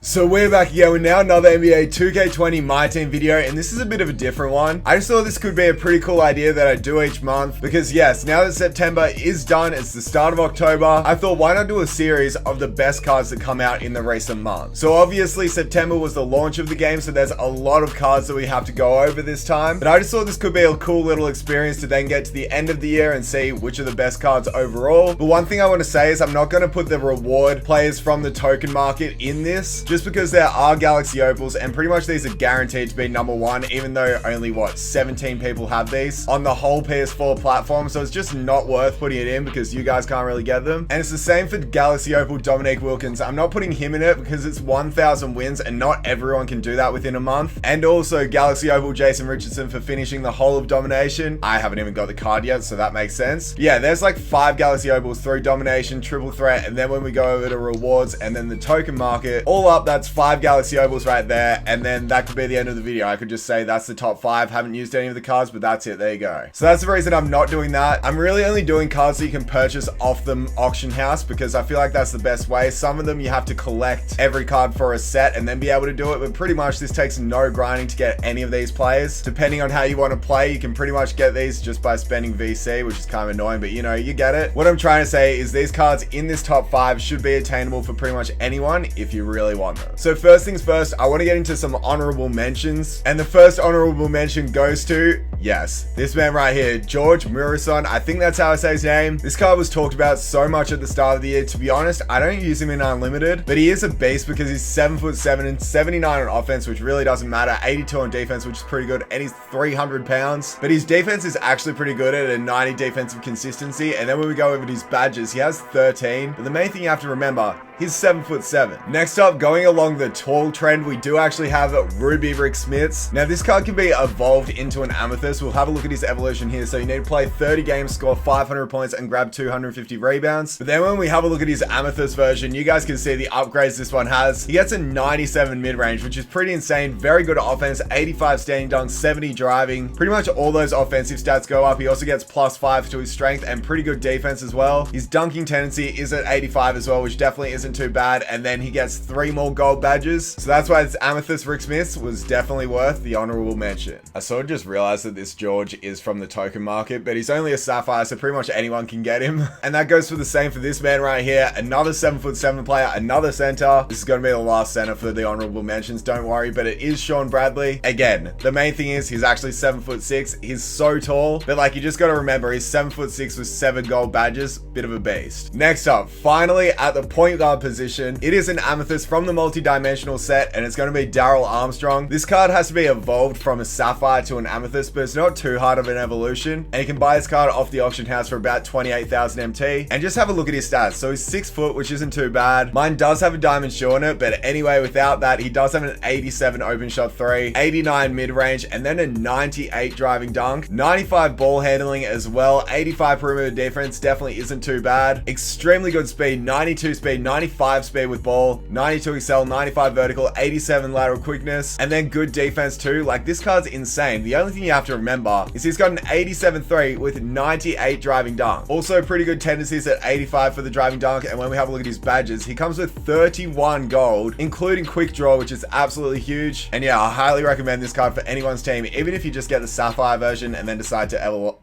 So we're back again with now another NBA 2K20 Myteam video, and this is a bit of a different one. I just thought this could be a pretty cool idea that I do each month, because yes, now that September is done, it's the start of October, I thought why not do a series of the best cards that come out in the recent months. So obviously September was the launch of the game, so there's a lot of cards that we have to go over this time, but I just thought this could be a cool little experience to then get to the end of the year and see which are the best cards overall. But one thing I want to say is I'm not going to put the reward players from the token market in this, just because there are Galaxy Opals, and pretty much these are guaranteed to be number one, even though only, 17 people have these on the whole PS4 platform, so it's just not worth putting it in because you guys can't really get them. And it's the same for Galaxy Opal Dominique Wilkins. I'm not putting him in it because it's 1,000 wins, and not everyone can do that within a month. And also Galaxy Opal Jason Richardson for finishing the whole of Domination. I haven't even got the card yet, so that makes sense. Yeah, there's like 5 Galaxy Opals through Domination, Triple Threat, and then when we go over to rewards and then the token market, all up, that's 5 Galaxy Opals right there, and then that could be the end of the video. I could just say that's the top 5. Haven't used any of the cards, but that's it. There you go. So that's the reason I'm not doing that. I'm really only doing cards that you can purchase off the auction house, because I feel like that's the best way. Some of them you have to collect every card for a set and then be able to do it, but pretty much this takes no grinding to get any of these players. Depending on how you want to play, you can pretty much get these just by spending VC, which is kind of annoying, but you know, you get it. What I'm trying to say is these cards in this top 5 should be attainable for pretty much anyone if you really want them. So first things first, I want to get into some honorable mentions, and the first honorable mention goes to, yes, this man right here, George Murison. I think that's how I say his name. This card was talked about so much at the start of the year. To be honest, I don't use him in Unlimited, but he is a beast because he's 7'7" and 79 on offense, which really doesn't matter, 82 on defense, which is pretty good, and he's 300 pounds, but his defense is actually pretty good at a 90 defensive consistency. And then when we go over his badges, he has 13, but the main thing you have to remember, he's 7'7". Next up, going along the tall trend, we do actually have Ruby Rick Smits. Now this card can be evolved into an Amethyst. We'll have a look at his evolution here. So you need to play 30 games, score 500 points, and grab 250 rebounds. But then when we have a look at his Amethyst version, you guys can see the upgrades this one has. He gets a 97 mid-range, which is pretty insane. Very good offense, 85 standing dunk, 70 driving. Pretty much all those offensive stats go up. He also gets +5 to his strength and pretty good defense as well. His dunking tendency is at 85 as well, which definitely isn't too bad, and then he gets 3 more gold badges, so that's why this Amethyst Rick Smith was definitely worth the honorable mention. I sort of just realized that this George is from the token market, but he's only a Sapphire, so pretty much anyone can get him. And that goes for the same for this man right here, another 7'7" player, another center. This is going to be the last center for the honorable mentions, don't worry, but it is Sean Bradley. Again, the main thing is he's actually 7'6". He's so tall, but like, you just got to remember he's 7'6" with 7 gold badges. Bit of a beast. Next up, finally at the point guard position, it is an Amethyst from the multi-dimensional set, and it's going to be Darrell Armstrong. This card has to be evolved from a Sapphire to an Amethyst, but it's not too hard of an evolution, and you can buy this card off the auction house for about 28,000 MT. And just have a look at his stats. So he's 6 foot, which isn't too bad. Mine does have a diamond shoe on it, but anyway, without that, he does have an 87 open shot 3, 89 mid-range, and then a 98 driving dunk, 95 ball handling as well, 85 perimeter defense, definitely isn't too bad. Extremely good speed, 92 speed, 95 speed with ball, 92 excel, 95 vertical, 87 lateral quickness, and then good defense too. Like, this card's insane. The only thing you have to remember is he's got an 87 3 with 98 driving dunk. Also pretty good tendencies at 85 for the driving dunk, and when we have a look at his badges, he comes with 31 gold, including quick draw, which is absolutely huge. And yeah, I highly recommend this card for anyone's team, even if you just get the Sapphire version and then decide to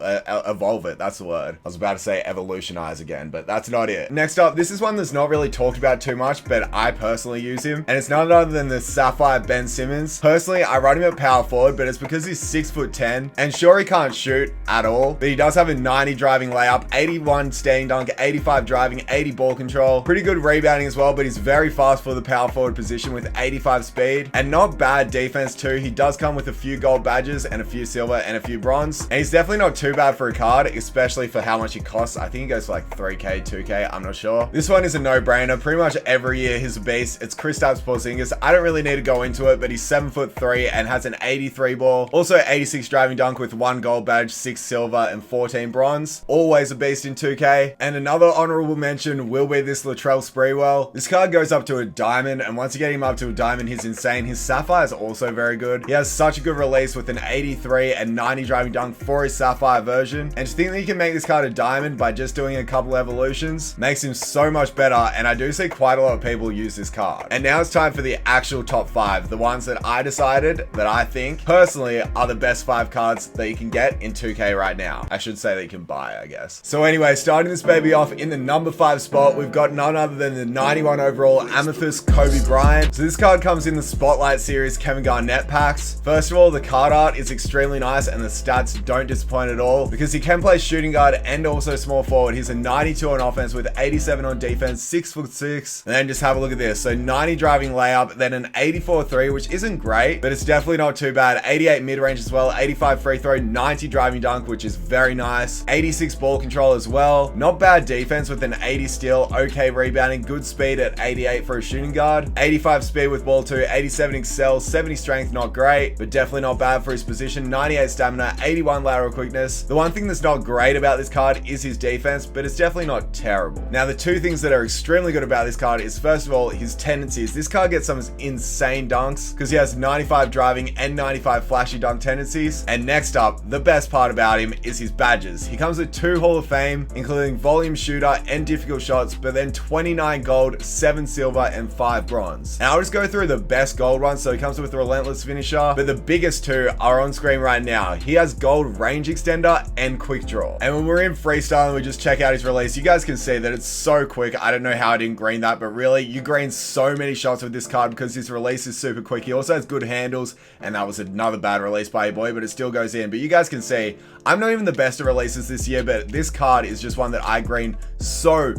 evolve it. That's the word. I was about to say evolutionize again, but that's not it. Next up, this is one that's not really talked about too much, but I personally use him, and it's none other than the Sapphire Ben Simmons. Personally, I run him at power forward, but it's because he's 6'10", and sure, he can't shoot at all, but he does have a 90 driving layup, 81 standing dunk, 85 driving, 80 ball control, pretty good rebounding as well, but he's very fast for the power forward position with 85 speed, and not bad defense too. He does come with a few gold badges and a few silver and a few bronze, and he's definitely not too bad for a card, especially for how much it costs. I think he goes for like 3k, 2k, I'm not sure. This one is a no-brainer. Pretty much every year he's a beast. It's Kristaps Porzingis. I don't really need to go into it, but he's 7'3" and has an 83 ball, also 86 driving driving dunk with 1 gold badge, 6 silver, and 14 bronze. Always a beast in 2K. And another honorable mention will be this Latrell Sprewell. This card goes up to a diamond, and once you get him up to a diamond, he's insane. His sapphire is also very good. He has such a good release with an 83 and 90 driving dunk for his sapphire version. And to think that you can make this card a diamond by just doing a couple evolutions makes him so much better, and I do see quite a lot of people use this card. And now it's time for the actual top 5, the ones that I decided that I think personally are the best 5 cards that you can get in 2K right now. I should say that you can buy, I guess. So anyway, starting this baby off in the number 5 spot, we've got none other than the 91 overall Amethyst Kobe Bryant. So this card comes in the Spotlight Series Kevin Garnett packs. First of all, the card art is extremely nice and the stats don't disappoint at all because he can play shooting guard and also small forward. He's a 92 on offense with 87 on defense, 6'6". And then just have a look at this. So 90 driving layup, then an 84 3, which isn't great, but it's definitely not too bad. 88 mid-range as well, 85 free throw, 90 driving dunk, which is very nice. 86 ball control as well. Not bad defense with an 80 steal, okay rebounding, good speed at 88 for a shooting guard. 85 speed with ball 2, 87 excel, 70 strength, not great, but definitely not bad for his position. 98 stamina, 81 lateral quickness. The one thing that's not great about this card is his defense, but it's definitely not terrible. Now, the two things that are extremely good about this card is, first of all, his tendencies. This card gets some insane dunks because he has 95 driving and 95 flashy dunk tendencies. And next up, the best part about him is his badges. He comes with 2 Hall of Fame, including volume shooter and difficult shots, but then 29 gold, 7 silver, and 5 bronze. Now I'll just go through the best gold ones. So he comes with relentless finisher, but the biggest 2 are on screen right now. He has gold range extender and quick draw. And when we're in freestyle and we just check out his release, you guys can see that it's so quick. I don't know how I didn't green that, but really you green so many shots with this card because his release is super quick. He also has good handles, and that was another bad release by your boy, but it still goes in. But you guys can see I'm not even the best at releases this year, but this card is just one that I green so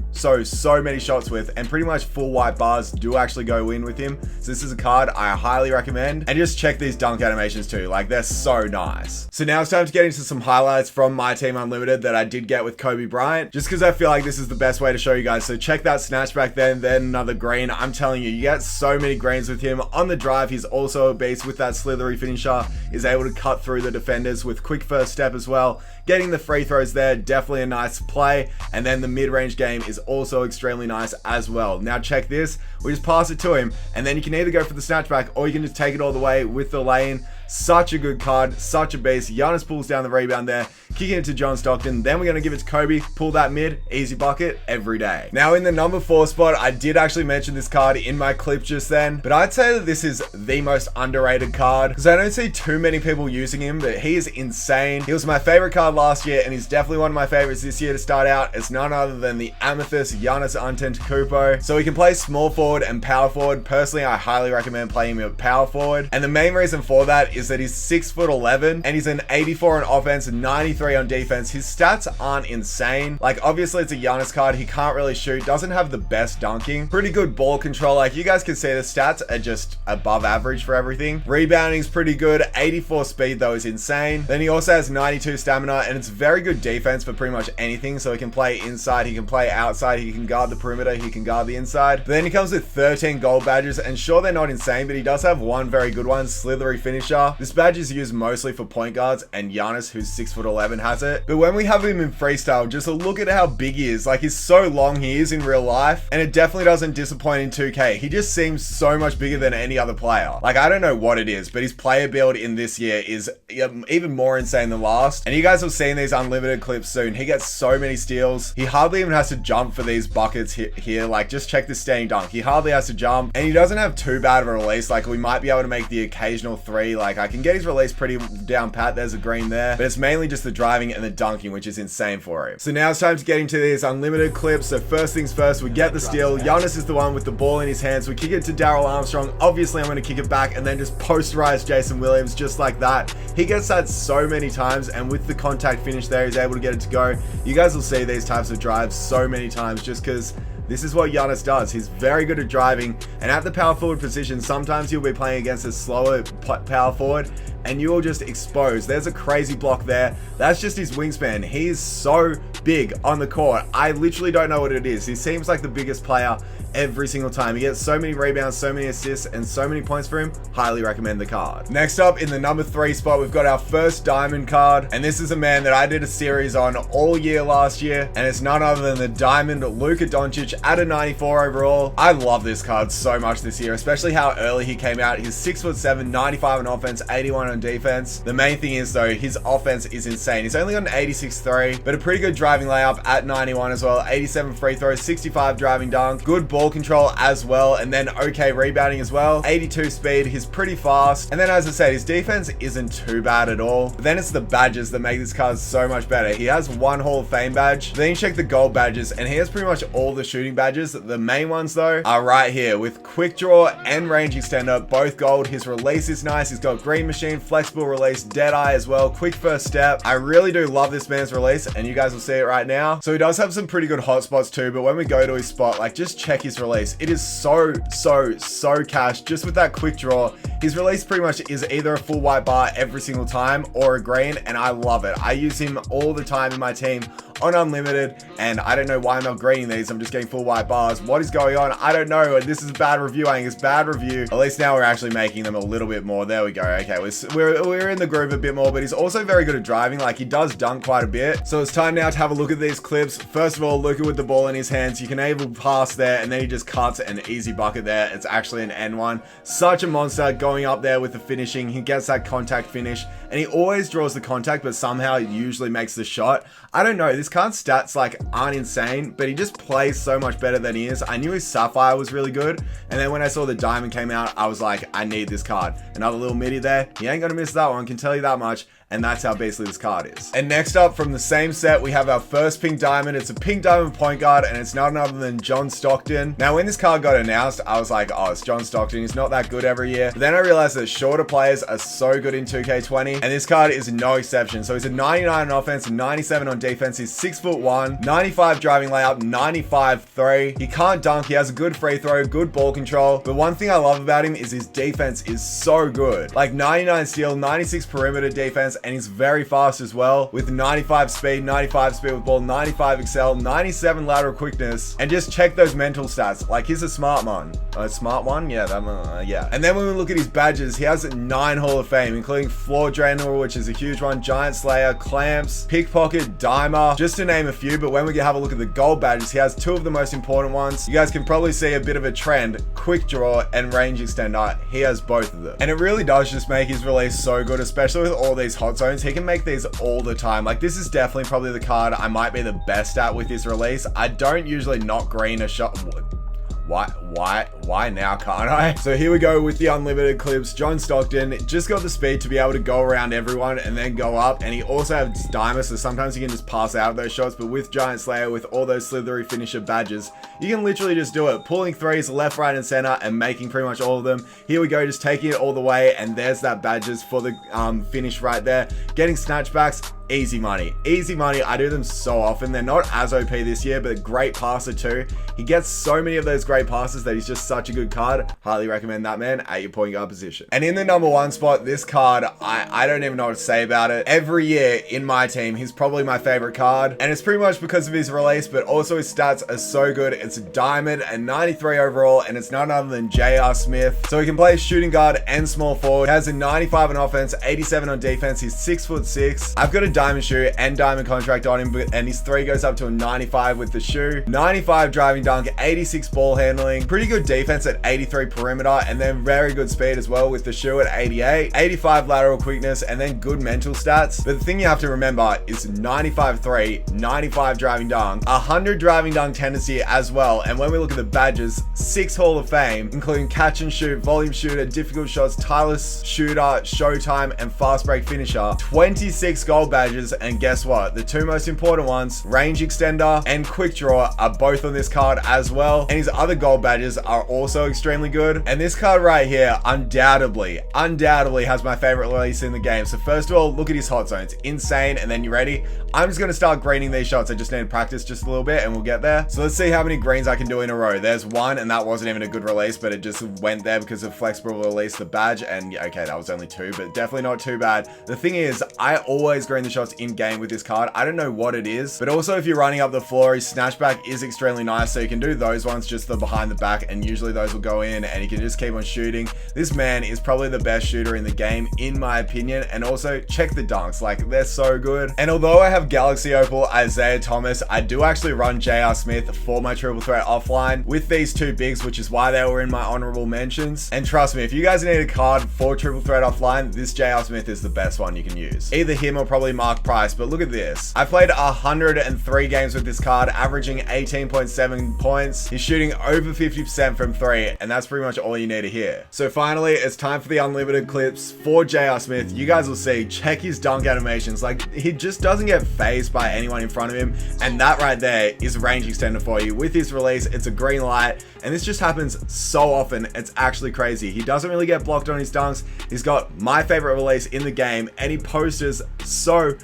many shots with, and pretty much full white bars do actually go in with him. So this is a card I highly recommend. And just check these dunk animations too, like they're so nice. So now it's time to get into some highlights from My Team Unlimited that I did get with Kobe Bryant, just because I feel like this is the best way to show you guys. So check that snatch back then another green. I'm telling you, you get so many greens with him. On the drive, he's also a beast with that slithery finisher, is able to cut through the defenders with quick first step as well. Getting the free throws there, definitely a nice play. And then the mid-range game is also extremely nice as well. Now check this, we just pass it to him, and then you can either go for the snatchback or you can just take it all the way with the lane. Such a good card, such a beast. Giannis pulls down the rebound there, kicking it to John Stockton. Then we're going to give it to Kobe, pull that mid, easy bucket every day. Now in the number 4 spot, I did actually mention this card in my clip just then, but I'd say that this is the most underrated card because I don't see too many people using him, but he is insane. He was my favorite card last year, and he's definitely one of my favorites this year to start out. It's none other than the Amethyst Giannis Antetokounmpo. So he can play small forward and power forward. Personally, I highly recommend playing him at power forward, and the main reason for that is that he's 6'11" and he's an 84 on offense and 93 on defense. His stats aren't insane. Like, obviously it's a Giannis card. He can't really shoot, doesn't have the best dunking, pretty good ball control. Like, you guys can see the stats are just above average for everything. Rebounding's pretty good. 84 speed though is insane. Then he also has 92 stamina, and it's very good defense for pretty much anything. So he can play inside, he can play outside, he can guard the perimeter, he can guard the inside. But then he comes with 13 gold badges, and sure, they're not insane, but he does have one very good one, slithery finisher. This badge is used mostly for point guards, and Giannis, who's 6'11", has it. But when we have him in freestyle, just look at how big he is. Like, he's so long he is in real life, and it definitely doesn't disappoint in 2K. He just seems so much bigger than any other player. Like, I don't know what it is, but his player build in this year is even more insane than last. And you guys will see in these unlimited clips soon, he gets so many steals. He hardly even has to jump for these buckets here. Like, just check this standing dunk. He hardly has to jump, and he doesn't have too bad of a release. Like, we might be able to make the occasional 3. Like, I can get his release pretty down pat. There's a green there, but it's mainly just the driving and the dunking, which is insane for him. So now it's time to get into these unlimited clips. So first things first, we get the steal. Giannis is the one with the ball in his hands. We kick it to Darrell Armstrong. Obviously, I'm going to kick it back and then just posterize Jason Williams just like that. He gets that so many times, and with the contact finish there, he's able to get it to go. You guys will see these types of drives so many times just because this is what Giannis does. He's very good at driving, and at the power forward position, sometimes he'll be playing against a slower power forward, and you will just expose. There's a crazy block there. That's just his wingspan. He is so big on the court. I literally don't know what it is. He seems like the biggest player every single time. He gets so many rebounds, so many assists, and so many points for him. Highly recommend the card. Next up, in the number 3 spot, we've got our first diamond card, and this is a man that I did a series on all year last year, and it's none other than the diamond Luka Doncic at a 94 overall. I love this card so much this year, especially how early he came out. He's 6'7", 95 on offense, 81 on defense. The main thing is though, his offense is insane. He's only got an 86-3, but a pretty good driving layup at 91 as well, 87 free throws, 65 driving dunk, good ball control as well, and then okay rebounding as well, 82 speed. He's pretty fast, and then as I said, his defense isn't too bad at all. But then it's the badges that make this card so much better. He has 1 Hall of Fame badge, then you check the gold badges, and he has pretty much all the shooting badges. The main ones though are right here with quick draw and range extender, both gold. His release is nice. He's got green machine, flexible release, dead eye as well, quick first step. I really do love this man's release, and you guys will see it right now. So he does have some pretty good hot spots too, but when we go to his spot, like, just check his release. It is so cash. Just with that quick draw, his release pretty much is either a full white bar every single time or a green, and I love it. I use him all the time in my team on unlimited, and I don't know why I'm not greening these. I'm just getting full white bars. What is going on? I don't know. This is a bad review. I think it's bad review. At least now we're actually making them a little bit more. There we go. Okay, we're in the groove a bit more, but he's also very good at driving. Like, he does dunk quite a bit. So it's time now to have a look at these clips. First of all, Luka with the ball in his hands. You can able pass there, and then he just cuts an easy bucket there. It's actually an N1. Such a monster going up there with the finishing. He gets that contact finish, and he always draws the contact, but somehow he usually makes the shot. I don't know. This card's stats like aren't insane, but he just plays so much better than he is. I knew his Sapphire was really good, and then when I saw the Diamond came out, I was like, I need this card. Another little midi there. He ain't gonna miss that one, can tell you that much. And that's how beastly this card is. And next up, from the same set, we have our first pink diamond. It's a pink diamond point guard, and it's none other than John Stockton. Now, when this card got announced, I was like, oh, it's John Stockton. He's not that good every year. But then I realized that shorter players are so good in 2K20, and this card is no exception. So he's a 99 on offense, 97 on defense. He's 6'1", 95 driving layup, 95-3. He can't dunk. He has a good free throw, good ball control. But one thing I love about him is his defense is so good. Like 99 steal, 96 perimeter defense, and he's very fast as well with 95 speed with ball, 95 excel, 97 lateral quickness, and just check those mental stats. Like, he's a smart one. A smart one? Yeah, yeah. And then when we look at his badges, he has 9 Hall of Fame, including floor drainer, which is a huge one, giant slayer, clamps, pickpocket, dimer, just to name a few. But when we have a look at the gold badges, he has 2 of the most important ones. You guys can probably see a bit of a trend: quick draw and range extender. He has both of them, and it really does just make his release so good, especially with all these hot zones. He can make these all the time. Like, this is definitely probably the card I might be the best at with his release. I don't usually not green a shot. Why now can't I? So here we go with the unlimited clips. John Stockton just got the speed to be able to go around everyone and then go up, and he also has dimer, so sometimes you can just pass out of those shots. But with Giant Slayer, with all those slithery finisher badges, you can literally just do it, pulling threes left, right, and center and making pretty much all of them. Here we go, just taking it all the way, and there's that badges for the finish right there. Getting snatchbacks, easy money. Easy money. I do them so often. They're not as OP this year, but a great passer too. He gets so many of those great passes that he's just such a good card. Highly recommend that man at your point guard position. And in the number 1 spot, this card, I don't even know what to say about it. Every year in my team, he's probably my favorite card, and it's pretty much because of his release, but also his stats are so good. It's a diamond and 93 overall, and it's none other than J.R. Smith. So he can play shooting guard and small forward. He has a 95 on offense, 87 on defense. He's 6'6". I've got a diamond shoe and diamond contract on him, and his 3 goes up to a 95 with the shoe, 95 driving dunk, 86 ball handling, pretty good defense at 83 perimeter, and then very good speed as well with the shoe at 88, 85 lateral quickness, and then good mental stats. But the thing you have to remember is 95-3, 95 driving dunk, 100 driving dunk tendency as well. And when we look at the badges, 6 Hall of Fame, including catch and shoot, volume shooter, difficult shots, tireless shooter, showtime, and fast break finisher, 26 gold badges, badges, and guess what? The two most important ones, range extender and quick draw, are both on this card as well. And his other gold badges are also extremely good. And this card right here undoubtedly has my favorite release in the game. So first of all, look at his hot zones, insane. And then you ready? I'm just gonna start greening these shots. I just need to practice just a little bit and we'll get there. So let's see how many greens I can do in a row. There's one, and that wasn't even a good release, but it just went there because of flexible release, the badge. And yeah, okay, that was only two, but definitely not too bad. The thing is, I always green the shots in game with this card. I don't know what it is, but also if you're running up the floor, his snatchback is extremely nice. So you can do those ones, just the behind the back, and usually those will go in and you can just keep on shooting. This man is probably the best shooter in the game, in my opinion. And also check the dunks, like they're so good. And although I have Galaxy Opal, Isaiah Thomas, I do actually run J.R. Smith for my triple threat offline with these two bigs, which is why they were in my honorable mentions. And trust me, if you guys need a card for triple threat offline, this J.R. Smith is the best one you can use. Either him or probably Mark Price. But look at this. I played 103 games with this card, averaging 18.7 points. He's shooting over 50% from three, and that's pretty much all you need to hear. So finally, it's time for the unlimited clips for J.R. Smith. You guys will see, check his dunk animations. Like, he just doesn't get phased by anyone in front of him. And that right there is a range extender for you. With his release, it's a green light. And this just happens so often. It's actually crazy. He doesn't really get blocked on his dunks. He's got my favorite release in the game, and he posters so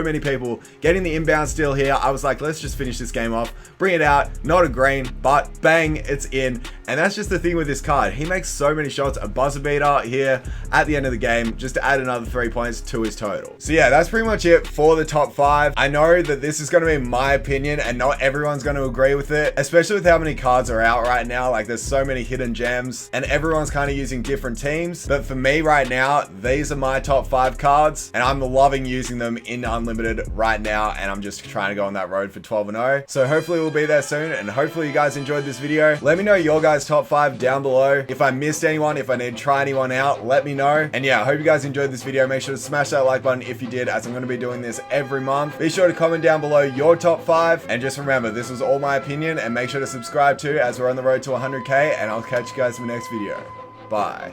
many people. Getting the inbound steal here, I was like, let's just finish this game off. Bring it out. Not a green, but bang, it's in. And that's just the thing with this card. He makes so many shots. A buzzer beater here at the end of the game, just to add another 3 points to his total. So yeah, that's pretty much it for the top 5. I know that this is going to be my opinion, and not everyone's going to agree with it, especially with how many cards are out right now. Like, there's so many hidden gems, and everyone's kind of using different teams. But for me right now, these are my top 5 cards, and I'm loving using them in Unlimited right now, and I'm just trying to go on that road for 12-0. So hopefully we'll be there soon, and hopefully you guys enjoyed this video. Let me know your guys' top 5 down below. If I missed anyone, if I need to try anyone out, let me know. And yeah, I hope you guys enjoyed this video. Make sure to smash that like button if you did, as I'm going to be doing this every month. Be sure to comment down below your top 5, and just remember, this was all my opinion, and make sure to subscribe too, as we're on the road to 100k, and I'll catch you guys in the next video. Bye.